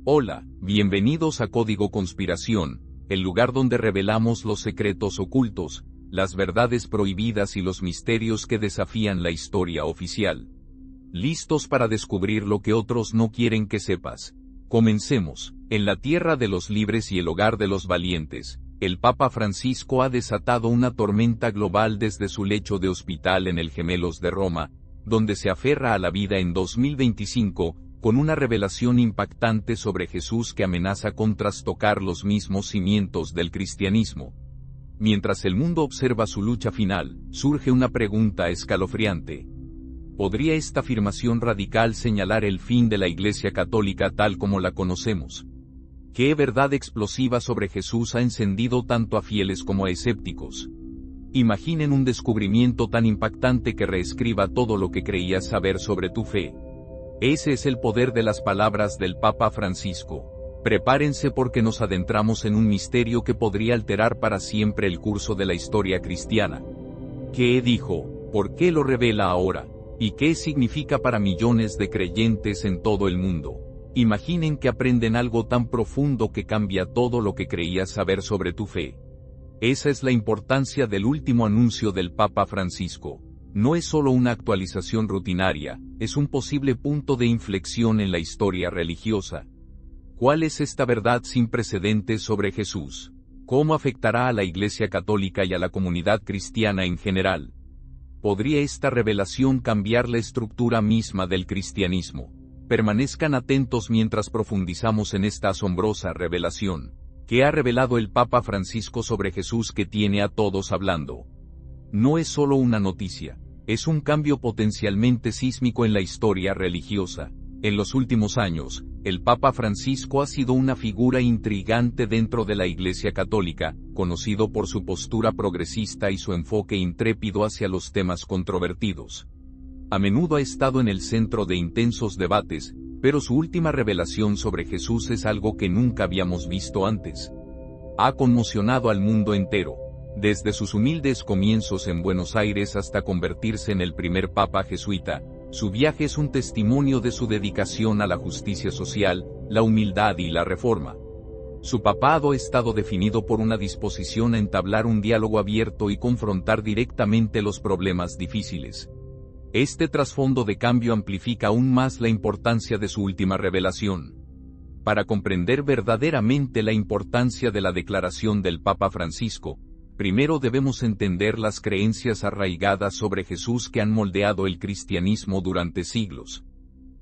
Hola, bienvenidos a Código Conspiración, el lugar donde revelamos los secretos ocultos, las verdades prohibidas y los misterios que desafían la historia oficial. ¿Listos para descubrir lo que otros no quieren que sepas? Comencemos. En la tierra de los libres y el hogar de los valientes, el Papa Francisco ha desatado una tormenta global desde su lecho de hospital en el Gemelos de Roma, donde se aferra a la vida en 2025, con una revelación impactante sobre Jesús que amenaza con trastocar los mismos cimientos del cristianismo. Mientras el mundo observa su lucha final, surge una pregunta escalofriante. ¿Podría esta afirmación radical señalar el fin de la Iglesia Católica tal como la conocemos? ¿Qué verdad explosiva sobre Jesús ha encendido tanto a fieles como a escépticos? Imaginen un descubrimiento tan impactante que reescriba todo lo que creías saber sobre tu fe. Ese es el poder de las palabras del Papa Francisco. Prepárense porque nos adentramos en un misterio que podría alterar para siempre el curso de la historia cristiana. ¿Qué dijo? ¿Por qué lo revela ahora? ¿Y qué significa para millones de creyentes en todo el mundo? Imaginen que aprenden algo tan profundo que cambia todo lo que creías saber sobre tu fe. Esa es la importancia del último anuncio del Papa Francisco. No es solo una actualización rutinaria, es un posible punto de inflexión en la historia religiosa. ¿Cuál es esta verdad sin precedentes sobre Jesús? ¿Cómo afectará a la Iglesia Católica y a la comunidad cristiana en general? ¿Podría esta revelación cambiar la estructura misma del cristianismo? Permanezcan atentos mientras profundizamos en esta asombrosa revelación. ¿Qué ha revelado el Papa Francisco sobre Jesús que tiene a todos hablando? No es solo una noticia, es un cambio potencialmente sísmico en la historia religiosa. En los últimos años, el Papa Francisco ha sido una figura intrigante dentro de la Iglesia Católica, conocido por su postura progresista y su enfoque intrépido hacia los temas controvertidos. A menudo ha estado en el centro de intensos debates, pero su última revelación sobre Jesús es algo que nunca habíamos visto antes. Ha conmocionado al mundo entero. Desde sus humildes comienzos en Buenos Aires hasta convertirse en el primer papa jesuita, su viaje es un testimonio de su dedicación a la justicia social, la humildad y la reforma. Su papado ha estado definido por una disposición a entablar un diálogo abierto y confrontar directamente los problemas difíciles. Este trasfondo de cambio amplifica aún más la importancia de su última revelación. Para comprender verdaderamente la importancia de la declaración del Papa Francisco, primero debemos entender las creencias arraigadas sobre Jesús que han moldeado el cristianismo durante siglos.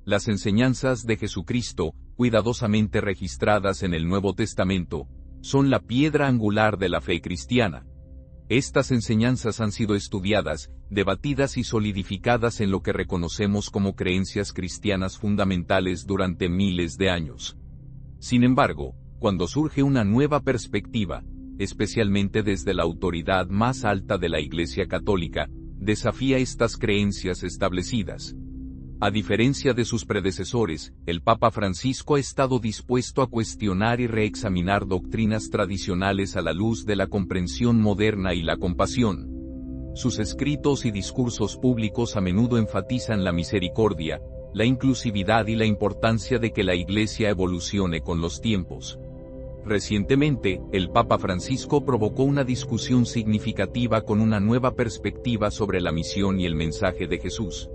Las enseñanzas de Jesucristo, cuidadosamente registradas en el Nuevo Testamento, son la piedra angular de la fe cristiana. Estas enseñanzas han sido estudiadas, debatidas y solidificadas en lo que reconocemos como creencias cristianas fundamentales durante miles de años. Sin embargo, cuando surge una nueva perspectiva, especialmente desde la autoridad más alta de la Iglesia Católica, desafía estas creencias establecidas. A diferencia de sus predecesores, el Papa Francisco ha estado dispuesto a cuestionar y reexaminar doctrinas tradicionales a la luz de la comprensión moderna y la compasión. Sus escritos y discursos públicos a menudo enfatizan la misericordia, la inclusividad y la importancia de que la Iglesia evolucione con los tiempos. Recientemente, el Papa Francisco provocó una discusión significativa con una nueva perspectiva sobre la misión y el mensaje de Jesús.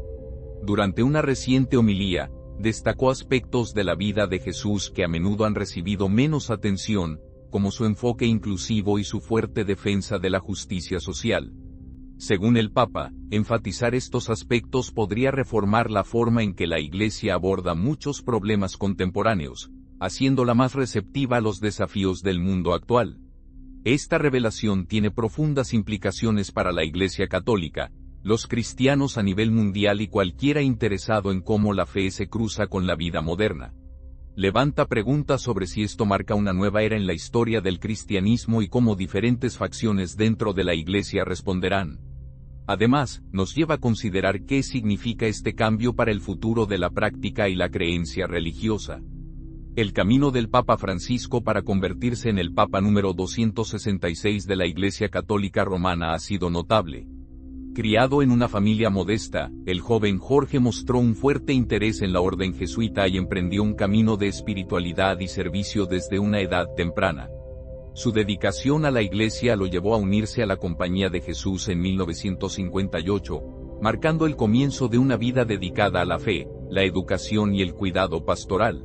Durante una reciente homilía, destacó aspectos de la vida de Jesús que a menudo han recibido menos atención, como su enfoque inclusivo y su fuerte defensa de la justicia social. Según el Papa, enfatizar estos aspectos podría reformar la forma en que la Iglesia aborda muchos problemas contemporáneos, haciéndola más receptiva a los desafíos del mundo actual. Esta revelación tiene profundas implicaciones para la Iglesia Católica, los cristianos a nivel mundial y cualquiera interesado en cómo la fe se cruza con la vida moderna. Levanta preguntas sobre si esto marca una nueva era en la historia del cristianismo y cómo diferentes facciones dentro de la Iglesia responderán. Además, nos lleva a considerar qué significa este cambio para el futuro de la práctica y la creencia religiosa. El camino del Papa Francisco para convertirse en el Papa número 266 de la Iglesia Católica Romana ha sido notable. Criado en una familia modesta, el joven Jorge mostró un fuerte interés en la orden jesuita y emprendió un camino de espiritualidad y servicio desde una edad temprana. Su dedicación a la Iglesia lo llevó a unirse a la Compañía de Jesús en 1958, marcando el comienzo de una vida dedicada a la fe, la educación y el cuidado pastoral.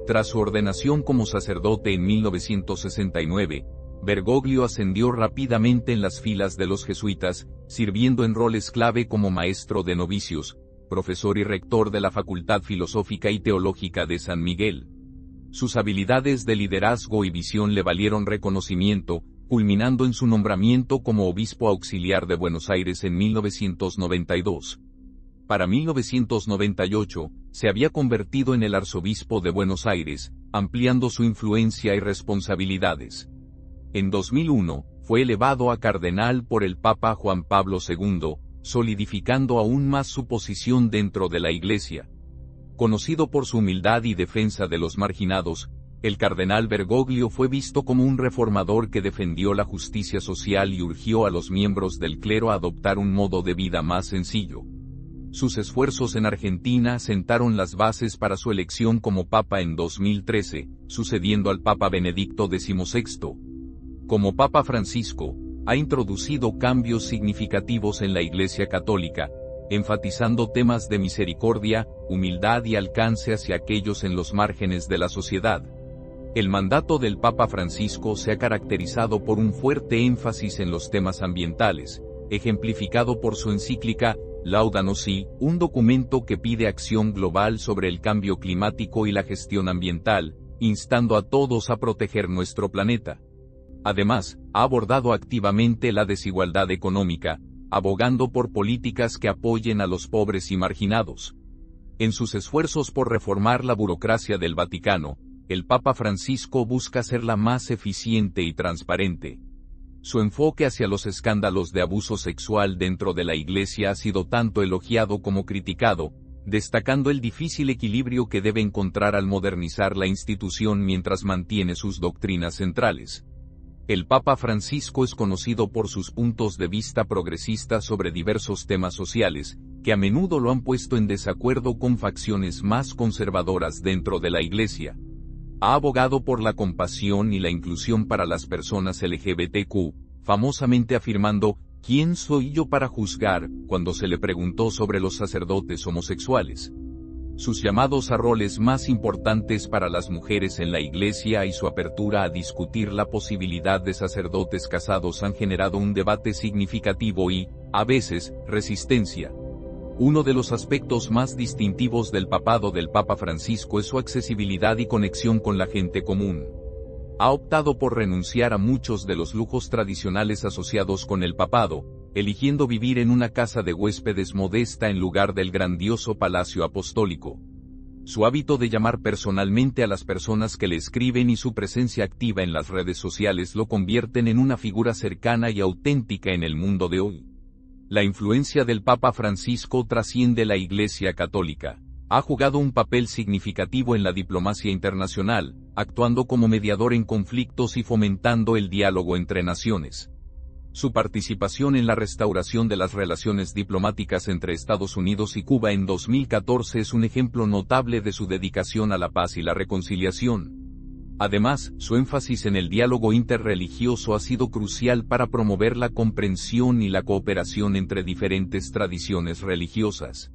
Tras su ordenación como sacerdote en 1969, Bergoglio ascendió rápidamente en las filas de los jesuitas, sirviendo en roles clave como maestro de novicios, profesor y rector de la Facultad Filosófica y Teológica de San Miguel. Sus habilidades de liderazgo y visión le valieron reconocimiento, culminando en su nombramiento como obispo auxiliar de Buenos Aires en 1992. Para 1998, se había convertido en el arzobispo de Buenos Aires, ampliando su influencia y responsabilidades. En 2001, fue elevado a cardenal por el Papa Juan Pablo II, solidificando aún más su posición dentro de la Iglesia. Conocido por su humildad y defensa de los marginados, el cardenal Bergoglio fue visto como un reformador que defendió la justicia social y urgió a los miembros del clero a adoptar un modo de vida más sencillo. Sus esfuerzos en Argentina sentaron las bases para su elección como papa en 2013, sucediendo al Papa Benedicto XVI. Como Papa Francisco, ha introducido cambios significativos en la Iglesia Católica, enfatizando temas de misericordia, humildad y alcance hacia aquellos en los márgenes de la sociedad. El mandato del Papa Francisco se ha caracterizado por un fuerte énfasis en los temas ambientales, ejemplificado por su encíclica Laudato Si, un documento que pide acción global sobre el cambio climático y la gestión ambiental, instando a todos a proteger nuestro planeta. Además, ha abordado activamente la desigualdad económica, abogando por políticas que apoyen a los pobres y marginados. En sus esfuerzos por reformar la burocracia del Vaticano, el Papa Francisco busca hacerla más eficiente y transparente. Su enfoque hacia los escándalos de abuso sexual dentro de la Iglesia ha sido tanto elogiado como criticado, destacando el difícil equilibrio que debe encontrar al modernizar la institución mientras mantiene sus doctrinas centrales. El Papa Francisco es conocido por sus puntos de vista progresistas sobre diversos temas sociales, que a menudo lo han puesto en desacuerdo con facciones más conservadoras dentro de la Iglesia. Ha abogado por la compasión y la inclusión para las personas LGBTQ, famosamente afirmando, ¿quién soy yo para juzgar?, cuando se le preguntó sobre los sacerdotes homosexuales. Sus llamados a roles más importantes para las mujeres en la Iglesia y su apertura a discutir la posibilidad de sacerdotes casados han generado un debate significativo y, a veces, resistencia. Uno de los aspectos más distintivos del papado del Papa Francisco es su accesibilidad y conexión con la gente común. Ha optado por renunciar a muchos de los lujos tradicionales asociados con el papado, eligiendo vivir en una casa de huéspedes modesta en lugar del grandioso palacio apostólico. Su hábito de llamar personalmente a las personas que le escriben y su presencia activa en las redes sociales lo convierten en una figura cercana y auténtica en el mundo de hoy. La influencia del Papa Francisco trasciende la Iglesia Católica. Ha jugado un papel significativo en la diplomacia internacional, actuando como mediador en conflictos y fomentando el diálogo entre naciones. Su participación en la restauración de las relaciones diplomáticas entre Estados Unidos y Cuba en 2014 es un ejemplo notable de su dedicación a la paz y la reconciliación. Además, su énfasis en el diálogo interreligioso ha sido crucial para promover la comprensión y la cooperación entre diferentes tradiciones religiosas.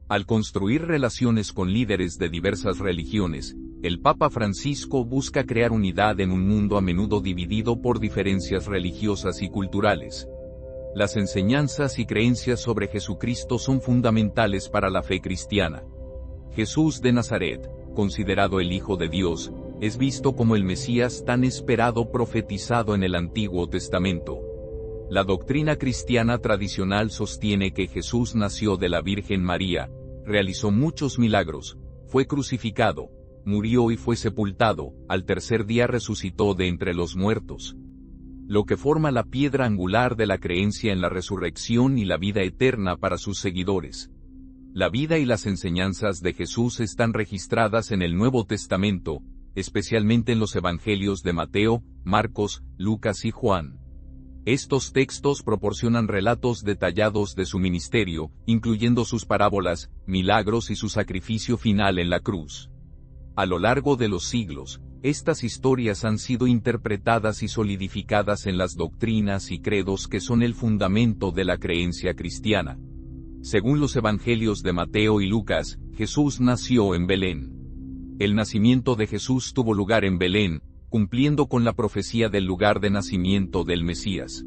Al construir relaciones con líderes de diversas religiones, el Papa Francisco busca crear unidad en un mundo a menudo dividido por diferencias religiosas y culturales. Las enseñanzas y creencias sobre Jesucristo son fundamentales para la fe cristiana. Jesús de Nazaret, considerado el Hijo de Dios, es visto como el Mesías tan esperado profetizado en el Antiguo Testamento. La doctrina cristiana tradicional sostiene que Jesús nació de la Virgen María, realizó muchos milagros, fue crucificado, murió y fue sepultado, al tercer día resucitó de entre los muertos. Lo que forma la piedra angular de la creencia en la resurrección y la vida eterna para sus seguidores. La vida y las enseñanzas de Jesús están registradas en el Nuevo Testamento, especialmente en los Evangelios de Mateo, Marcos, Lucas y Juan. Estos textos proporcionan relatos detallados de su ministerio, incluyendo sus parábolas, milagros y su sacrificio final en la cruz. A lo largo de los siglos, estas historias han sido interpretadas y solidificadas en las doctrinas y credos que son el fundamento de la creencia cristiana. Según los evangelios de Mateo y Lucas, Jesús nació en Belén. El nacimiento de Jesús tuvo lugar en Belén, cumpliendo con la profecía del lugar de nacimiento del Mesías.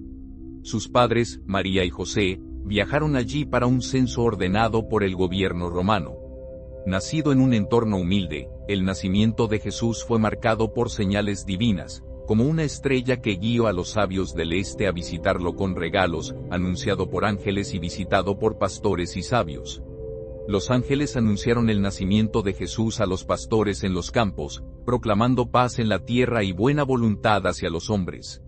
Sus padres, María y José, viajaron allí para un censo ordenado por el gobierno romano. Nacido en un entorno humilde, el nacimiento de Jesús fue marcado por señales divinas, como una estrella que guió a los sabios del este a visitarlo con regalos, anunciado por ángeles y visitado por pastores y sabios. Los ángeles anunciaron el nacimiento de Jesús a los pastores en los campos, proclamando paz en la tierra y buena voluntad hacia los hombres.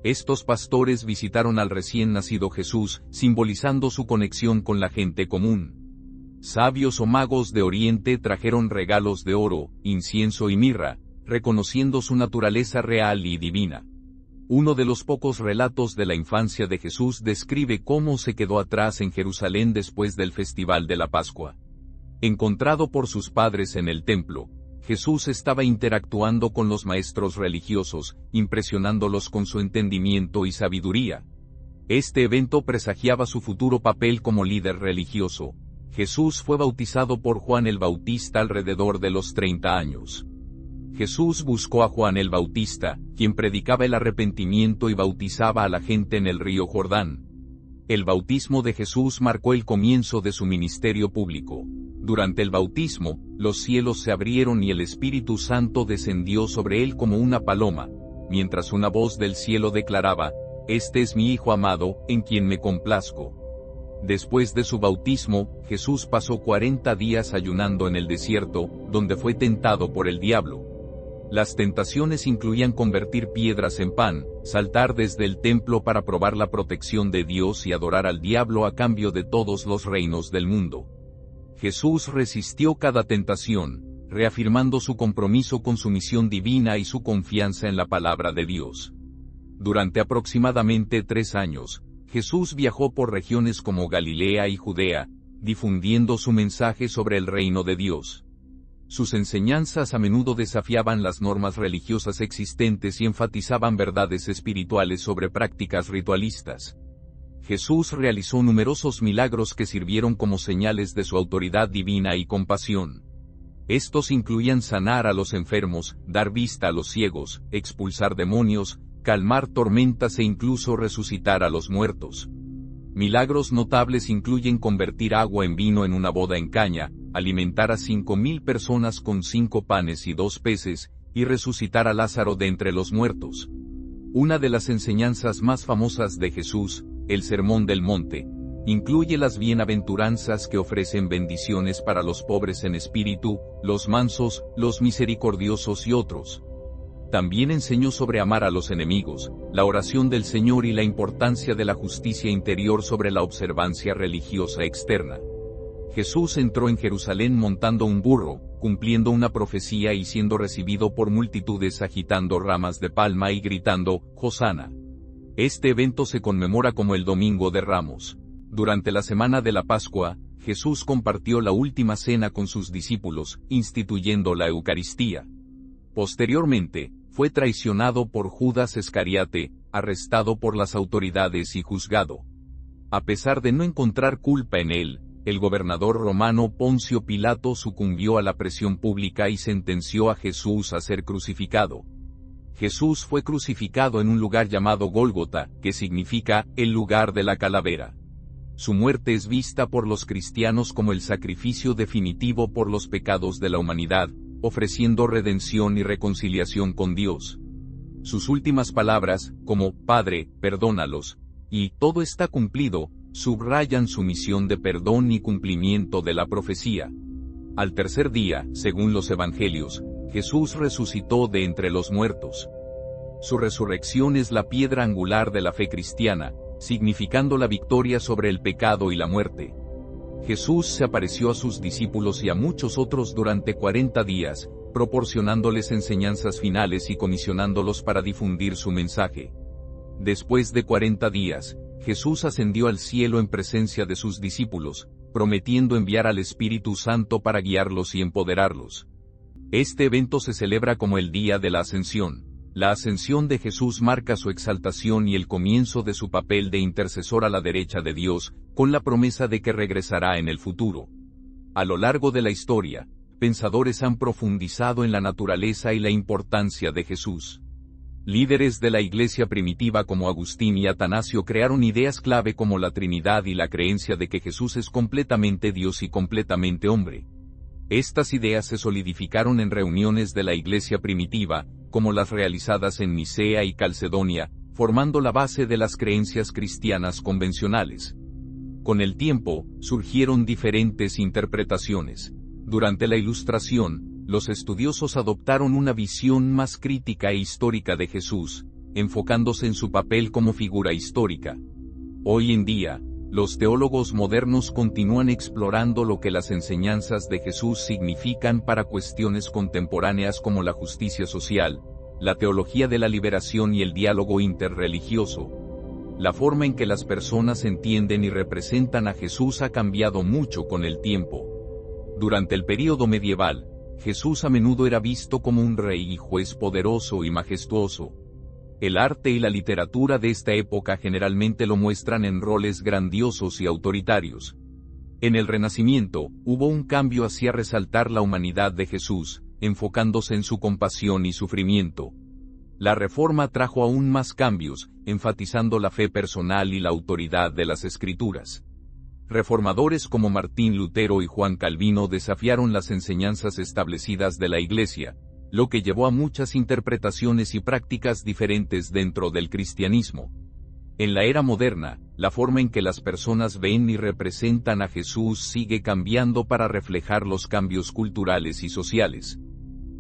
Estos pastores visitaron al recién nacido Jesús, simbolizando su conexión con la gente común. Sabios o magos de Oriente trajeron regalos de oro, incienso y mirra, reconociendo su naturaleza real y divina. Uno de los pocos relatos de la infancia de Jesús describe cómo se quedó atrás en Jerusalén después del festival de la Pascua. Encontrado por sus padres en el templo, Jesús estaba interactuando con los maestros religiosos, impresionándolos con su entendimiento y sabiduría. Este evento presagiaba su futuro papel como líder religioso. Jesús fue bautizado por Juan el Bautista alrededor de los 30 años. Jesús buscó a Juan el Bautista, quien predicaba el arrepentimiento y bautizaba a la gente en el río Jordán. El bautismo de Jesús marcó el comienzo de su ministerio público. Durante el bautismo, los cielos se abrieron y el Espíritu Santo descendió sobre él como una paloma, mientras una voz del cielo declaraba: «Este es mi Hijo amado, en quien me complazco». Después de su bautismo, Jesús pasó 40 días ayunando en el desierto, donde fue tentado por el diablo. Las tentaciones incluían convertir piedras en pan, saltar desde el templo para probar la protección de Dios y adorar al diablo a cambio de todos los reinos del mundo. Jesús resistió cada tentación, reafirmando su compromiso con su misión divina y su confianza en la palabra de Dios. Durante aproximadamente 3 años, Jesús viajó por regiones como Galilea y Judea, difundiendo su mensaje sobre el reino de Dios. Sus enseñanzas a menudo desafiaban las normas religiosas existentes y enfatizaban verdades espirituales sobre prácticas ritualistas. Jesús realizó numerosos milagros que sirvieron como señales de su autoridad divina y compasión. Estos incluían sanar a los enfermos, dar vista a los ciegos, expulsar demonios, calmar tormentas e incluso resucitar a los muertos. Milagros notables incluyen convertir agua en vino en una boda en caña, alimentar a 5,000 personas con 5 panes y 2 peces, y resucitar a Lázaro de entre los muertos. Una de las enseñanzas más famosas de Jesús, el Sermón del Monte, incluye las bienaventuranzas que ofrecen bendiciones para los pobres en espíritu, los mansos, los misericordiosos y otros. También enseñó sobre amar a los enemigos, la oración del Señor y la importancia de la justicia interior sobre la observancia religiosa externa. Jesús entró en Jerusalén montando un burro, cumpliendo una profecía y siendo recibido por multitudes agitando ramas de palma y gritando, «Hosana». Este evento se conmemora como el Domingo de Ramos. Durante la semana de la Pascua, Jesús compartió la última cena con sus discípulos, instituyendo la Eucaristía. Posteriormente, fue traicionado por Judas Iscariote, arrestado por las autoridades y juzgado. A pesar de no encontrar culpa en él, el gobernador romano Poncio Pilato sucumbió a la presión pública y sentenció a Jesús a ser crucificado. Jesús fue crucificado en un lugar llamado Gólgota, que significa el lugar de la calavera. Su muerte es vista por los cristianos como el sacrificio definitivo por los pecados de la humanidad, ofreciendo redención y reconciliación con Dios. Sus últimas palabras, como «Padre, perdónalos», y «todo está cumplido», subrayan su misión de perdón y cumplimiento de la profecía. Al tercer día, según los evangelios, Jesús resucitó de entre los muertos. Su resurrección es la piedra angular de la fe cristiana, significando la victoria sobre el pecado y la muerte. Jesús se apareció a sus discípulos y a muchos otros durante 40 días, proporcionándoles enseñanzas finales y comisionándolos para difundir su mensaje. Después de 40 días, Jesús ascendió al cielo en presencia de sus discípulos, prometiendo enviar al Espíritu Santo para guiarlos y empoderarlos. Este evento se celebra como el Día de la Ascensión. La ascensión de Jesús marca su exaltación y el comienzo de su papel de intercesor a la derecha de Dios, con la promesa de que regresará en el futuro. A lo largo de la historia, pensadores han profundizado en la naturaleza y la importancia de Jesús. Líderes de la Iglesia primitiva como Agustín y Atanasio crearon ideas clave como la Trinidad y la creencia de que Jesús es completamente Dios y completamente hombre. Estas ideas se solidificaron en reuniones de la Iglesia primitiva, como las realizadas en Nicea y Calcedonia, formando la base de las creencias cristianas convencionales. Con el tiempo, surgieron diferentes interpretaciones. Durante la Ilustración, los estudiosos adoptaron una visión más crítica e histórica de Jesús, enfocándose en su papel como figura histórica. Hoy en día, los teólogos modernos continúan explorando lo que las enseñanzas de Jesús significan para cuestiones contemporáneas como la justicia social, la teología de la liberación y el diálogo interreligioso. La forma en que las personas entienden y representan a Jesús ha cambiado mucho con el tiempo. Durante el período medieval, Jesús a menudo era visto como un rey y juez poderoso y majestuoso. El arte y la literatura de esta época generalmente lo muestran en roles grandiosos y autoritarios. En el Renacimiento, hubo un cambio hacia resaltar la humanidad de Jesús, enfocándose en su compasión y sufrimiento. La Reforma trajo aún más cambios, enfatizando la fe personal y la autoridad de las Escrituras. Reformadores como Martín Lutero y Juan Calvino desafiaron las enseñanzas establecidas de la Iglesia, lo que llevó a muchas interpretaciones y prácticas diferentes dentro del cristianismo. En la era moderna, la forma en que las personas ven y representan a Jesús sigue cambiando para reflejar los cambios culturales y sociales.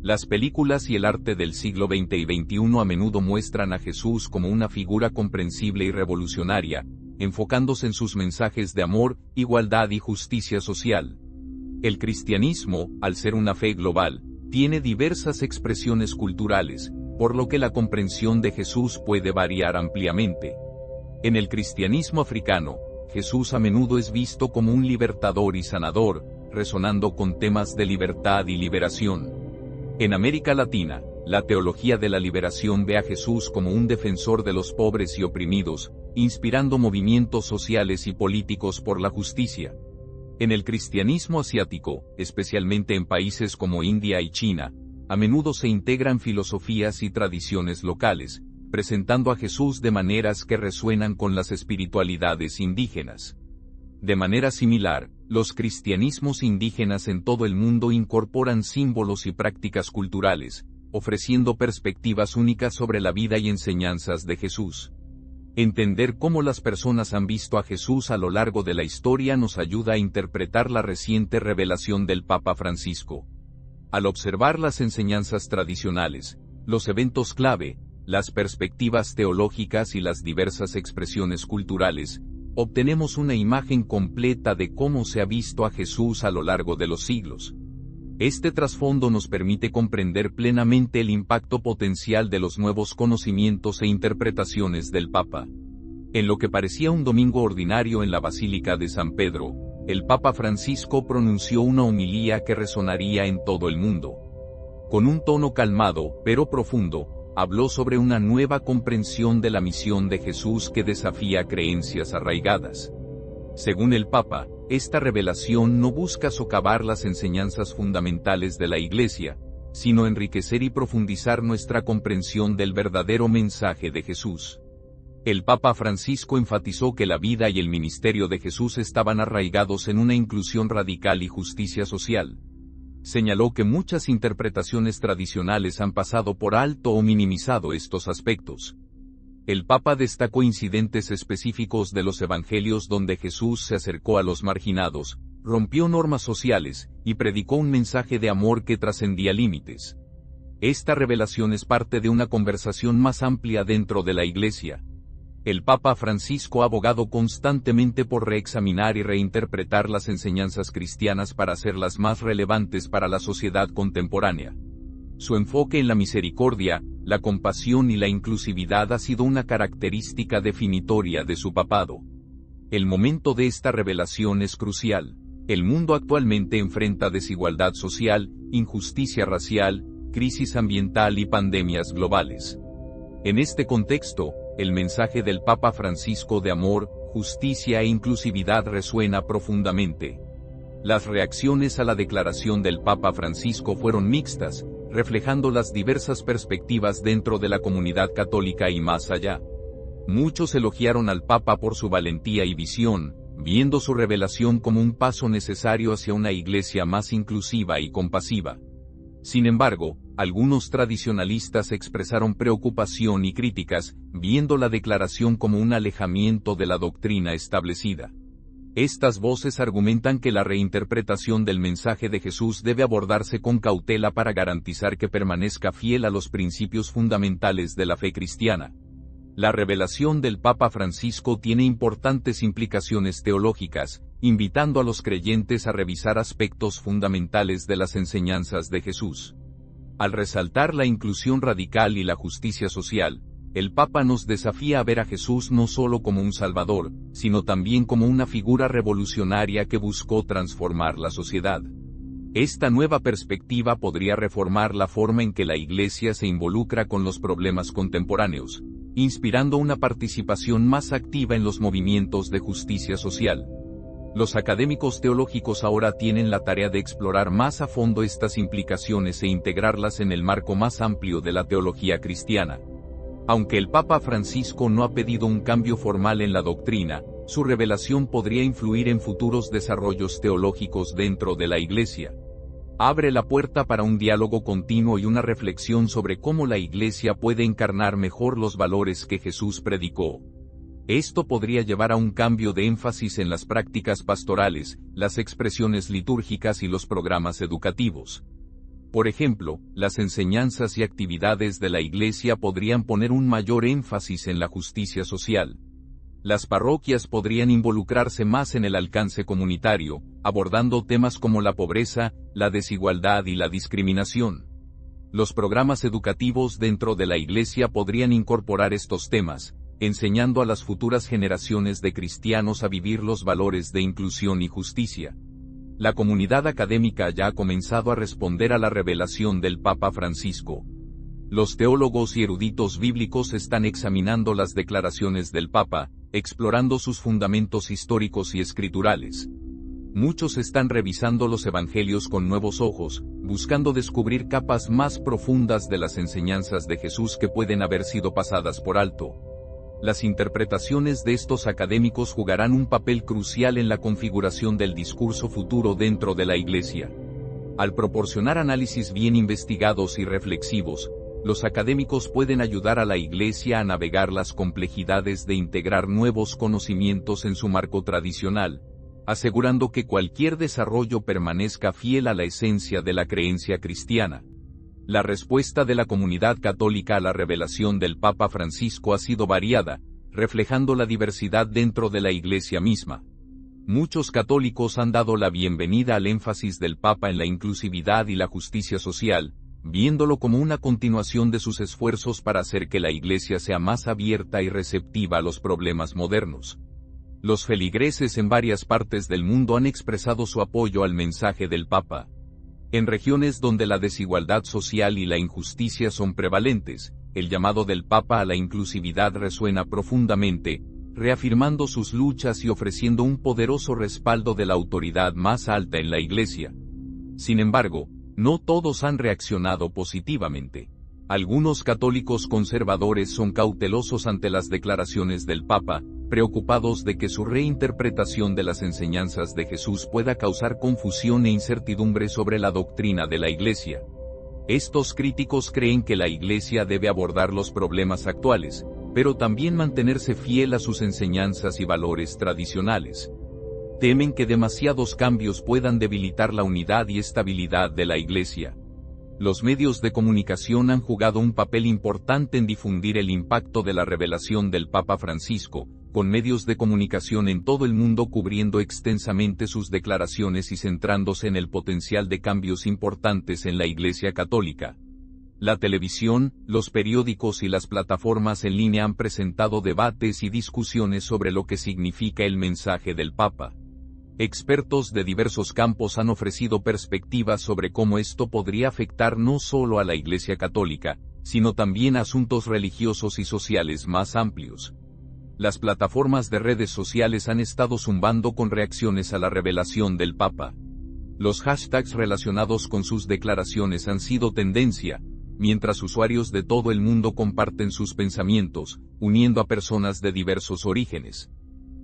Las películas y el arte del siglo XX y XXI a menudo muestran a Jesús como una figura comprensible y revolucionaria, enfocándose en sus mensajes de amor, igualdad y justicia social. El cristianismo, al ser una fe global, tiene diversas expresiones culturales, por lo que la comprensión de Jesús puede variar ampliamente. En el cristianismo africano, Jesús a menudo es visto como un libertador y sanador, resonando con temas de libertad y liberación. En América Latina, la teología de la liberación ve a Jesús como un defensor de los pobres y oprimidos, inspirando movimientos sociales y políticos por la justicia. En el cristianismo asiático, especialmente en países como India y China, a menudo se integran filosofías y tradiciones locales, presentando a Jesús de maneras que resuenan con las espiritualidades indígenas. De manera similar, los cristianismos indígenas en todo el mundo incorporan símbolos y prácticas culturales, ofreciendo perspectivas únicas sobre la vida y enseñanzas de Jesús. Entender cómo las personas han visto a Jesús a lo largo de la historia nos ayuda a interpretar la reciente revelación del Papa Francisco. Al observar las enseñanzas tradicionales, los eventos clave, las perspectivas teológicas y las diversas expresiones culturales, obtenemos una imagen completa de cómo se ha visto a Jesús a lo largo de los siglos. Este trasfondo nos permite comprender plenamente el impacto potencial de los nuevos conocimientos e interpretaciones del Papa. En lo que parecía un domingo ordinario en la Basílica de San Pedro, el Papa Francisco pronunció una homilía que resonaría en todo el mundo. Con un tono calmado, pero profundo, habló sobre una nueva comprensión de la misión de Jesús que desafía creencias arraigadas. Según el Papa, esta revelación no busca socavar las enseñanzas fundamentales de la Iglesia, sino enriquecer y profundizar nuestra comprensión del verdadero mensaje de Jesús. El Papa Francisco enfatizó que la vida y el ministerio de Jesús estaban arraigados en una inclusión radical y justicia social. Señaló que muchas interpretaciones tradicionales han pasado por alto o minimizado estos aspectos. El Papa destacó incidentes específicos de los evangelios donde Jesús se acercó a los marginados, rompió normas sociales, y predicó un mensaje de amor que trascendía límites. Esta revelación es parte de una conversación más amplia dentro de la Iglesia. El Papa Francisco ha abogado constantemente por reexaminar y reinterpretar las enseñanzas cristianas para hacerlas más relevantes para la sociedad contemporánea. Su enfoque en la misericordia, la compasión y la inclusividad ha sido una característica definitoria de su papado. El momento de esta revelación es crucial. El mundo actualmente enfrenta desigualdad social, injusticia racial, crisis ambiental y pandemias globales. En este contexto, el mensaje del Papa Francisco de amor, justicia e inclusividad resuena profundamente. Las reacciones a la declaración del Papa Francisco fueron mixtas, reflejando las diversas perspectivas dentro de la comunidad católica y más allá. Muchos elogiaron al Papa por su valentía y visión, viendo su revelación como un paso necesario hacia una iglesia más inclusiva y compasiva. Sin embargo, algunos tradicionalistas expresaron preocupación y críticas, viendo la declaración como un alejamiento de la doctrina establecida. Estas voces argumentan que la reinterpretación del mensaje de Jesús debe abordarse con cautela para garantizar que permanezca fiel a los principios fundamentales de la fe cristiana. La revelación del Papa Francisco tiene importantes implicaciones teológicas, invitando a los creyentes a revisar aspectos fundamentales de las enseñanzas de Jesús. Al resaltar la inclusión radical y la justicia social, el Papa nos desafía a ver a Jesús no solo como un Salvador, sino también como una figura revolucionaria que buscó transformar la sociedad. Esta nueva perspectiva podría reformar la forma en que la Iglesia se involucra con los problemas contemporáneos, inspirando una participación más activa en los movimientos de justicia social. Los académicos teológicos ahora tienen la tarea de explorar más a fondo estas implicaciones e integrarlas en el marco más amplio de la teología cristiana. Aunque el Papa Francisco no ha pedido un cambio formal en la doctrina, su revelación podría influir en futuros desarrollos teológicos dentro de la Iglesia. Abre la puerta para un diálogo continuo y una reflexión sobre cómo la Iglesia puede encarnar mejor los valores que Jesús predicó. Esto podría llevar a un cambio de énfasis en las prácticas pastorales, las expresiones litúrgicas y los programas educativos. Por ejemplo, las enseñanzas y actividades de la Iglesia podrían poner un mayor énfasis en la justicia social. Las parroquias podrían involucrarse más en el alcance comunitario, abordando temas como la pobreza, la desigualdad y la discriminación. Los programas educativos dentro de la Iglesia podrían incorporar estos temas, enseñando a las futuras generaciones de cristianos a vivir los valores de inclusión y justicia. La comunidad académica ya ha comenzado a responder a la revelación del Papa Francisco. Los teólogos y eruditos bíblicos están examinando las declaraciones del Papa, explorando sus fundamentos históricos y escriturales. Muchos están revisando los evangelios con nuevos ojos, buscando descubrir capas más profundas de las enseñanzas de Jesús que pueden haber sido pasadas por alto. Las interpretaciones de estos académicos jugarán un papel crucial en la configuración del discurso futuro dentro de la Iglesia. Al proporcionar análisis bien investigados y reflexivos, los académicos pueden ayudar a la Iglesia a navegar las complejidades de integrar nuevos conocimientos en su marco tradicional, asegurando que cualquier desarrollo permanezca fiel a la esencia de la creencia cristiana. La respuesta de la comunidad católica a la revelación del Papa Francisco ha sido variada, reflejando la diversidad dentro de la Iglesia misma. Muchos católicos han dado la bienvenida al énfasis del Papa en la inclusividad y la justicia social, viéndolo como una continuación de sus esfuerzos para hacer que la Iglesia sea más abierta y receptiva a los problemas modernos. Los feligreses en varias partes del mundo han expresado su apoyo al mensaje del Papa. En regiones donde la desigualdad social y la injusticia son prevalentes, el llamado del Papa a la inclusividad resuena profundamente, reafirmando sus luchas y ofreciendo un poderoso respaldo de la autoridad más alta en la Iglesia. Sin embargo, no todos han reaccionado positivamente. Algunos católicos conservadores son cautelosos ante las declaraciones del Papa, preocupados de que su reinterpretación de las enseñanzas de Jesús pueda causar confusión e incertidumbre sobre la doctrina de la Iglesia. Estos críticos creen que la Iglesia debe abordar los problemas actuales, pero también mantenerse fiel a sus enseñanzas y valores tradicionales. Temen que demasiados cambios puedan debilitar la unidad y estabilidad de la Iglesia. Los medios de comunicación han jugado un papel importante en difundir el impacto de la revelación del Papa Francisco, con medios de comunicación en todo el mundo cubriendo extensamente sus declaraciones y centrándose en el potencial de cambios importantes en la Iglesia católica. La televisión, los periódicos y las plataformas en línea han presentado debates y discusiones sobre lo que significa el mensaje del Papa. Expertos de diversos campos han ofrecido perspectivas sobre cómo esto podría afectar no solo a la Iglesia Católica, sino también a asuntos religiosos y sociales más amplios. Las plataformas de redes sociales han estado zumbando con reacciones a la revelación del Papa. Los hashtags relacionados con sus declaraciones han sido tendencia, mientras usuarios de todo el mundo comparten sus pensamientos, uniendo a personas de diversos orígenes.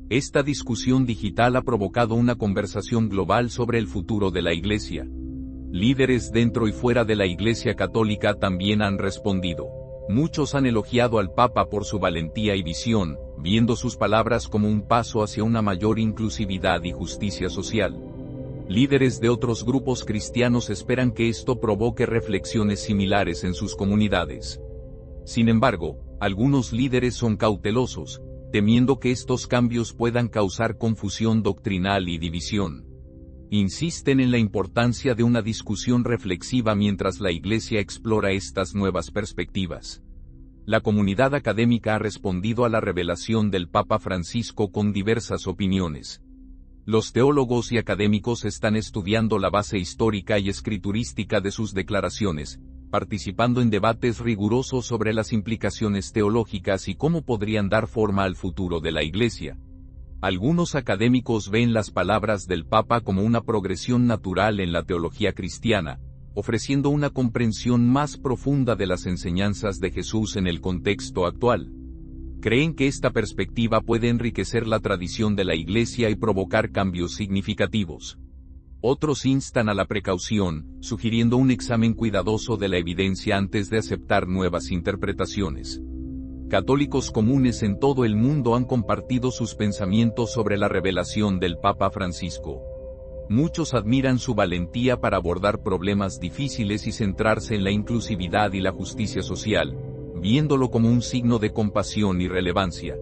Esta discusión digital ha provocado una conversación global sobre el futuro de la Iglesia. Líderes dentro y fuera de la Iglesia Católica también han respondido. Muchos han elogiado al Papa por su valentía y visión, viendo sus palabras como un paso hacia una mayor inclusividad y justicia social. Líderes de otros grupos cristianos esperan que esto provoque reflexiones similares en sus comunidades. Sin embargo, algunos líderes son cautelosos, temiendo que estos cambios puedan causar confusión doctrinal y división. Insisten en la importancia de una discusión reflexiva mientras la Iglesia explora estas nuevas perspectivas. La comunidad académica ha respondido a la revelación del Papa Francisco con diversas opiniones. Los teólogos y académicos están estudiando la base histórica y escriturística de sus declaraciones, participando en debates rigurosos sobre las implicaciones teológicas y cómo podrían dar forma al futuro de la Iglesia. Algunos académicos ven las palabras del Papa como una progresión natural en la teología cristiana, ofreciendo una comprensión más profunda de las enseñanzas de Jesús en el contexto actual. Creen que esta perspectiva puede enriquecer la tradición de la Iglesia y provocar cambios significativos. Otros instan a la precaución, sugiriendo un examen cuidadoso de la evidencia antes de aceptar nuevas interpretaciones. Católicos comunes en todo el mundo han compartido sus pensamientos sobre la revelación del Papa Francisco. Muchos admiran su valentía para abordar problemas difíciles y centrarse en la inclusividad y la justicia social, viéndolo como un signo de compasión y relevancia.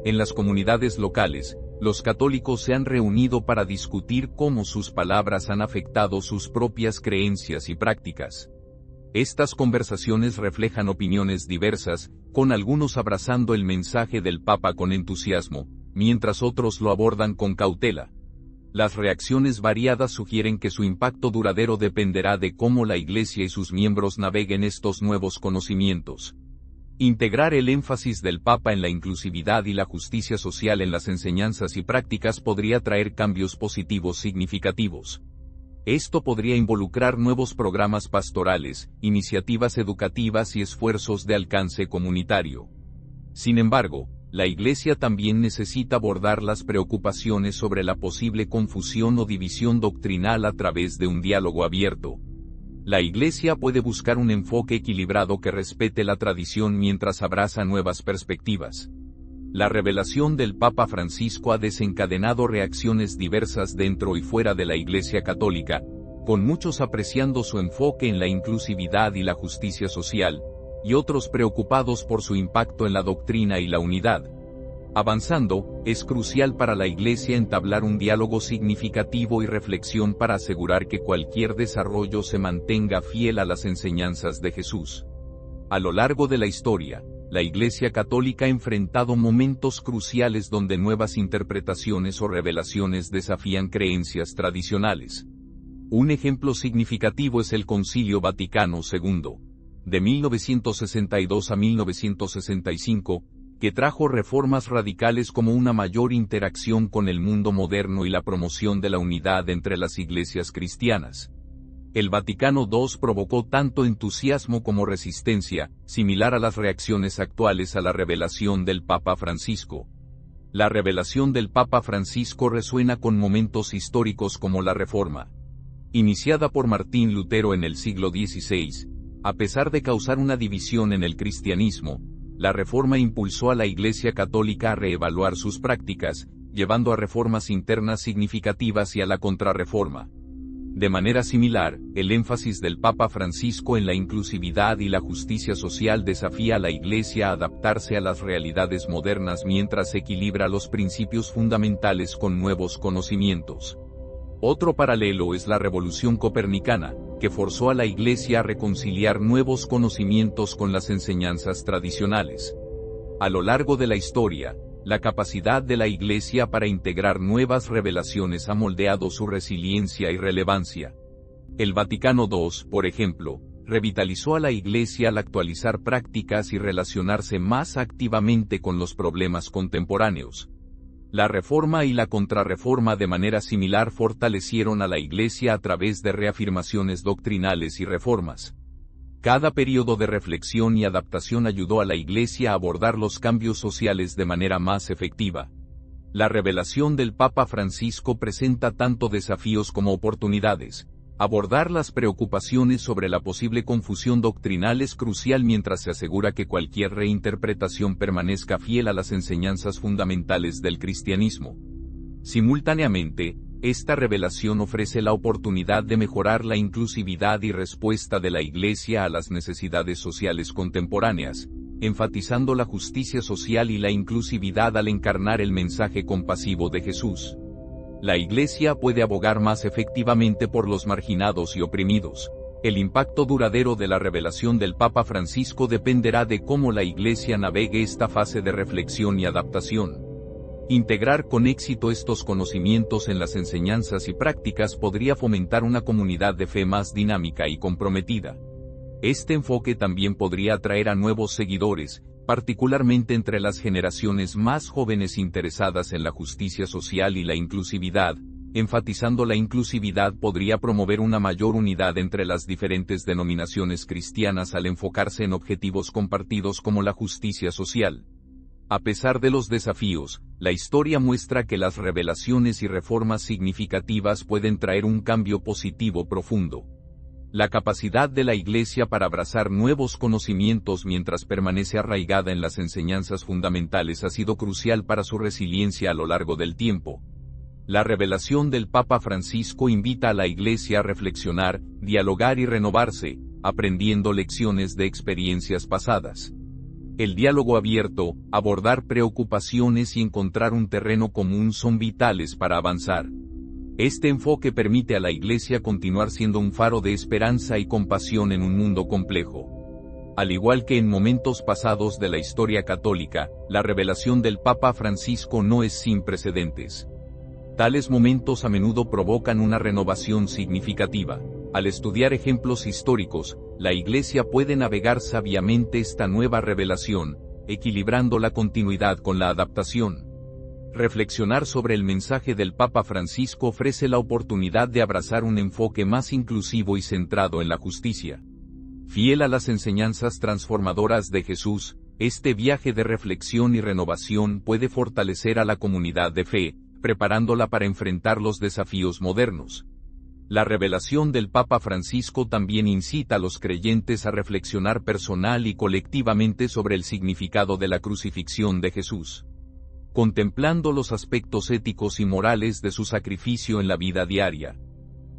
En las comunidades locales, los católicos se han reunido para discutir cómo sus palabras han afectado sus propias creencias y prácticas. Estas conversaciones reflejan opiniones diversas, con algunos abrazando el mensaje del Papa con entusiasmo, mientras otros lo abordan con cautela. Las reacciones variadas sugieren que su impacto duradero dependerá de cómo la Iglesia y sus miembros naveguen estos nuevos conocimientos. Integrar el énfasis del Papa en la inclusividad y la justicia social en las enseñanzas y prácticas podría traer cambios positivos significativos. Esto podría involucrar nuevos programas pastorales, iniciativas educativas y esfuerzos de alcance comunitario. Sin embargo, la Iglesia también necesita abordar las preocupaciones sobre la posible confusión o división doctrinal a través de un diálogo abierto. La Iglesia puede buscar un enfoque equilibrado que respete la tradición mientras abraza nuevas perspectivas. La revelación del Papa Francisco ha desencadenado reacciones diversas dentro y fuera de la Iglesia Católica, con muchos apreciando su enfoque en la inclusividad y la justicia social, y otros preocupados por su impacto en la doctrina y la unidad. Avanzando, es crucial para la Iglesia entablar un diálogo significativo y reflexión para asegurar que cualquier desarrollo se mantenga fiel a las enseñanzas de Jesús. A lo largo de la historia, la Iglesia Católica ha enfrentado momentos cruciales donde nuevas interpretaciones o revelaciones desafían creencias tradicionales. Un ejemplo significativo es el Concilio Vaticano II, de 1962 a 1965, que trajo reformas radicales como una mayor interacción con el mundo moderno y la promoción de la unidad entre las iglesias cristianas. El Vaticano II provocó tanto entusiasmo como resistencia, similar a las reacciones actuales a la revelación del Papa Francisco. La revelación del Papa Francisco resuena con momentos históricos como la Reforma, iniciada por Martín Lutero en el siglo XVI. A pesar de causar una división en el cristianismo, la Reforma impulsó a la Iglesia Católica a reevaluar sus prácticas, llevando a reformas internas significativas y a la Contrarreforma. De manera similar, el énfasis del Papa Francisco en la inclusividad y la justicia social desafía a la Iglesia a adaptarse a las realidades modernas mientras equilibra los principios fundamentales con nuevos conocimientos. Otro paralelo es la Revolución Copernicana, que forzó a la Iglesia a reconciliar nuevos conocimientos con las enseñanzas tradicionales. A lo largo de la historia, la capacidad de la Iglesia para integrar nuevas revelaciones ha moldeado su resiliencia y relevancia. El Vaticano II, por ejemplo, revitalizó a la Iglesia al actualizar prácticas y relacionarse más activamente con los problemas contemporáneos. La Reforma y la Contrarreforma de manera similar fortalecieron a la Iglesia a través de reafirmaciones doctrinales y reformas. Cada período de reflexión y adaptación ayudó a la Iglesia a abordar los cambios sociales de manera más efectiva. La revelación del Papa Francisco presenta tanto desafíos como oportunidades. Abordar las preocupaciones sobre la posible confusión doctrinal es crucial mientras se asegura que cualquier reinterpretación permanezca fiel a las enseñanzas fundamentales del cristianismo. Simultáneamente, esta revelación ofrece la oportunidad de mejorar la inclusividad y respuesta de la Iglesia a las necesidades sociales contemporáneas, enfatizando la justicia social y la inclusividad al encarnar el mensaje compasivo de Jesús. La Iglesia puede abogar más efectivamente por los marginados y oprimidos. El impacto duradero de la revelación del Papa Francisco dependerá de cómo la Iglesia navegue esta fase de reflexión y adaptación. Integrar con éxito estos conocimientos en las enseñanzas y prácticas podría fomentar una comunidad de fe más dinámica y comprometida. Este enfoque también podría atraer a nuevos seguidores, particularmente entre las generaciones más jóvenes interesadas en la justicia social y la inclusividad. Enfatizando la inclusividad podría promover una mayor unidad entre las diferentes denominaciones cristianas al enfocarse en objetivos compartidos como la justicia social. A pesar de los desafíos, la historia muestra que las revelaciones y reformas significativas pueden traer un cambio positivo profundo. La capacidad de la Iglesia para abrazar nuevos conocimientos mientras permanece arraigada en las enseñanzas fundamentales ha sido crucial para su resiliencia a lo largo del tiempo. La revelación del Papa Francisco invita a la Iglesia a reflexionar, dialogar y renovarse, aprendiendo lecciones de experiencias pasadas. El diálogo abierto, abordar preocupaciones y encontrar un terreno común son vitales para avanzar. Este enfoque permite a la Iglesia continuar siendo un faro de esperanza y compasión en un mundo complejo. Al igual que en momentos pasados de la historia católica, la revelación del Papa Francisco no es sin precedentes. Tales momentos a menudo provocan una renovación significativa. Al estudiar ejemplos históricos, la Iglesia puede navegar sabiamente esta nueva revelación, equilibrando la continuidad con la adaptación. Reflexionar sobre el mensaje del Papa Francisco ofrece la oportunidad de abrazar un enfoque más inclusivo y centrado en la justicia. Fiel a las enseñanzas transformadoras de Jesús, este viaje de reflexión y renovación puede fortalecer a la comunidad de fe, preparándola para enfrentar los desafíos modernos. La revelación del Papa Francisco también incita a los creyentes a reflexionar personal y colectivamente sobre el significado de la crucifixión de Jesús. Contemplando los aspectos éticos y morales de su sacrificio en la vida diaria.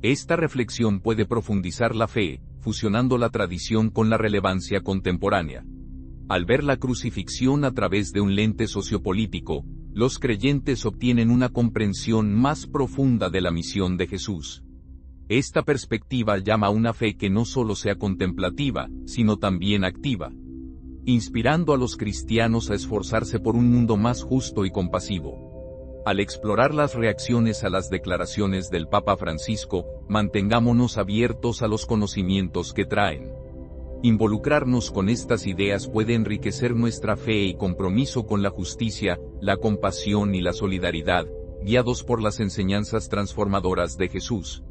Esta reflexión puede profundizar la fe, fusionando la tradición con la relevancia contemporánea. Al ver la crucifixión a través de un lente sociopolítico, los creyentes obtienen una comprensión más profunda de la misión de Jesús. Esta perspectiva llama a una fe que no solo sea contemplativa, sino también activa, inspirando a los cristianos a esforzarse por un mundo más justo y compasivo. Al explorar las reacciones a las declaraciones del Papa Francisco, mantengámonos abiertos a los conocimientos que traen. Involucrarnos con estas ideas puede enriquecer nuestra fe y compromiso con la justicia, la compasión y la solidaridad, guiados por las enseñanzas transformadoras de Jesús.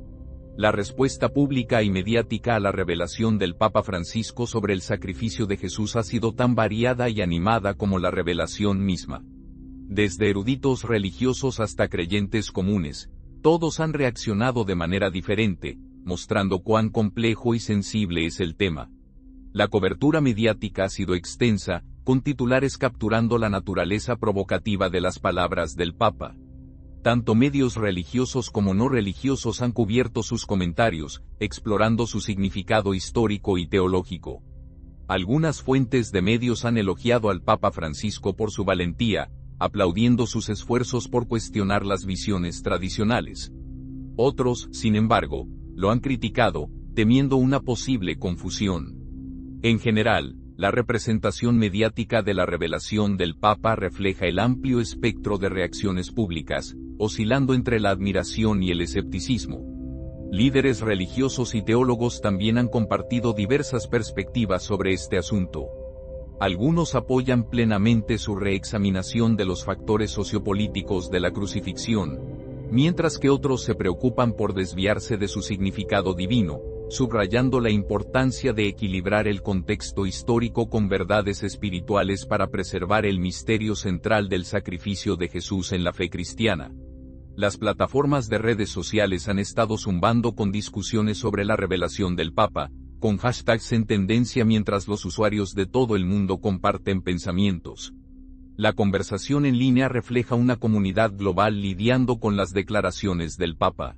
La respuesta pública y mediática a la revelación del Papa Francisco sobre el sacrificio de Jesús ha sido tan variada y animada como la revelación misma. Desde eruditos religiosos hasta creyentes comunes, todos han reaccionado de manera diferente, mostrando cuán complejo y sensible es el tema. La cobertura mediática ha sido extensa, con titulares capturando la naturaleza provocativa de las palabras del Papa. Tanto medios religiosos como no religiosos han cubierto sus comentarios, explorando su significado histórico y teológico. Algunas fuentes de medios han elogiado al Papa Francisco por su valentía, aplaudiendo sus esfuerzos por cuestionar las visiones tradicionales. Otros, sin embargo, lo han criticado, temiendo una posible confusión. En general, la representación mediática de la revelación del Papa refleja el amplio espectro de reacciones públicas, oscilando entre la admiración y el escepticismo. Líderes religiosos y teólogos también han compartido diversas perspectivas sobre este asunto. Algunos apoyan plenamente su reexaminación de los factores sociopolíticos de la crucifixión, mientras que otros se preocupan por desviarse de su significado divino, subrayando la importancia de equilibrar el contexto histórico con verdades espirituales para preservar el misterio central del sacrificio de Jesús en la fe cristiana. Las plataformas de redes sociales han estado zumbando con discusiones sobre la revelación del Papa, con hashtags en tendencia mientras los usuarios de todo el mundo comparten pensamientos. La conversación en línea refleja una comunidad global lidiando con las declaraciones del Papa.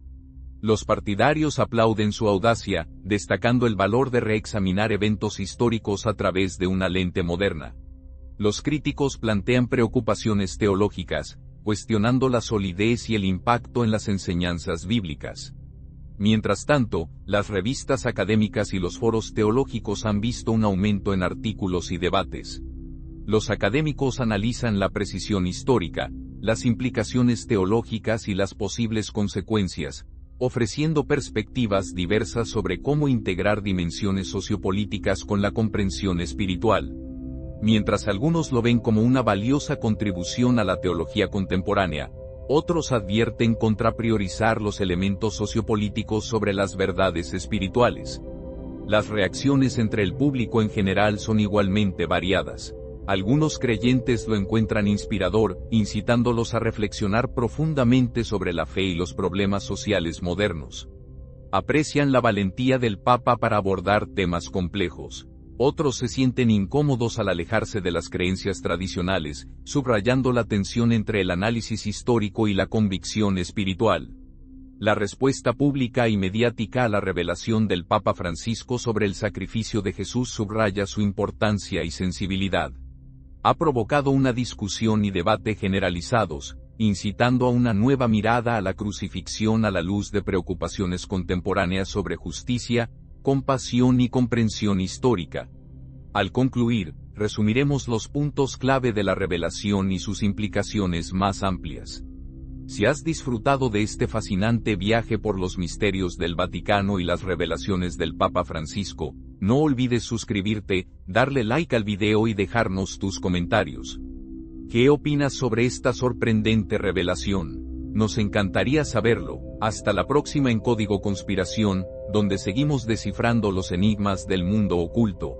Los partidarios aplauden su audacia, destacando el valor de reexaminar eventos históricos a través de una lente moderna. Los críticos plantean preocupaciones teológicas, cuestionando la solidez y el impacto en las enseñanzas bíblicas. Mientras tanto, las revistas académicas y los foros teológicos han visto un aumento en artículos y debates. Los académicos analizan la precisión histórica, las implicaciones teológicas y las posibles consecuencias, ofreciendo perspectivas diversas sobre cómo integrar dimensiones sociopolíticas con la comprensión espiritual. Mientras algunos lo ven como una valiosa contribución a la teología contemporánea, otros advierten contra priorizar los elementos sociopolíticos sobre las verdades espirituales. Las reacciones entre el público en general son igualmente variadas. Algunos creyentes lo encuentran inspirador, incitándolos a reflexionar profundamente sobre la fe y los problemas sociales modernos. Aprecian la valentía del Papa para abordar temas complejos. Otros se sienten incómodos al alejarse de las creencias tradicionales, subrayando la tensión entre el análisis histórico y la convicción espiritual. La respuesta pública y mediática a la revelación del Papa Francisco sobre el sacrificio de Jesús subraya su importancia y sensibilidad. Ha provocado una discusión y debate generalizados, incitando a una nueva mirada a la crucifixión a la luz de preocupaciones contemporáneas sobre justicia, compasión y comprensión histórica. Al concluir, resumiremos los puntos clave de la revelación y sus implicaciones más amplias. Si has disfrutado de este fascinante viaje por los misterios del Vaticano y las revelaciones del Papa Francisco, no olvides suscribirte, darle like al video y dejarnos tus comentarios. ¿Qué opinas sobre esta sorprendente revelación? Nos encantaría saberlo. Hasta la próxima en Código Conspiración, donde seguimos descifrando los enigmas del mundo oculto.